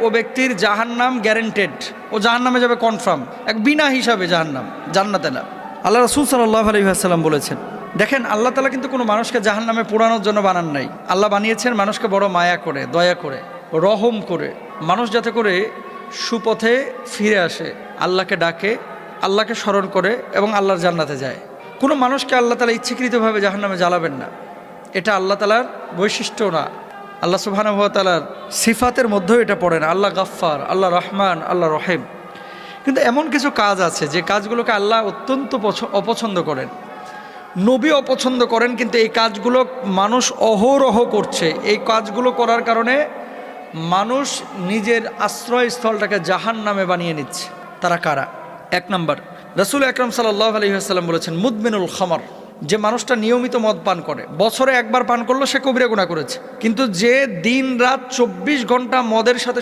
ও ব্যক্তির জাহান্নাম গ্যারেন্টেড, ও জাহান্নামে যাবে কনফার্ম, এক বিনা হিসাবে জাহান্নাম, জান্নাতে না। আল্লাহ রাসূল সাল্লাল্লাহু আলাইহি ওয়াসাল্লাম বলেছেন, দেখেন আল্লাহ তাআলা কিন্তু কোনো মানুষকে জাহান্নামে পোড়ানোর জন্য বানান নাই। আল্লাহ বানিয়েছেন মানুষকে বড় মায়া করে, দয়া করে, রহম করে, মানুষ যাতে করে সুপথে ফিরে আসে, আল্লাহকে ডাকে, আল্লাহকে স্মরণ করে এবং আল্লাহর জান্নাতে যায়। কোনো মানুষকে আল্লাহ তাআলা ইচ্ছাকৃতভাবে জাহান্নামে জ্বালাবেন না, এটা আল্লাহ তাআলার বৈশিষ্ট্য না। আল্লাহ সুবহানাহু ওয়া তাআলার সিফাতের মধ্যেও এটা পড়ে না। আল্লাহ গাফফার, আল্লাহ রহমান, আল্লাহ রহিম। কিন্তু এমন কিছু কাজ আছে যে কাজগুলোকে আল্লাহ অত্যন্ত অপছন্দ করেন, নবী অপছন্দ করেন, কিন্তু এই কাজগুলো মানুষ অহরহ করছে। এই কাজগুলো করার কারণে মানুষ নিজের আশ্রয়স্থলটাকে জাহান্নামে বানিয়ে নিচ্ছে। তারা কারা? এক নম্বর, রাসূল আকরাম সাল্লাল্লাহু আলাইহি ওয়াসাল্লাম বলেছেন, মুদমিনুল খামর, যে মানুষটা নিয়মিত মদ পান করে, বছরে একবার পান করলো সে কবিরা গুনাহ করেছে। কিন্তু যে দিন রাত 24 ঘন্টা মদের সাথে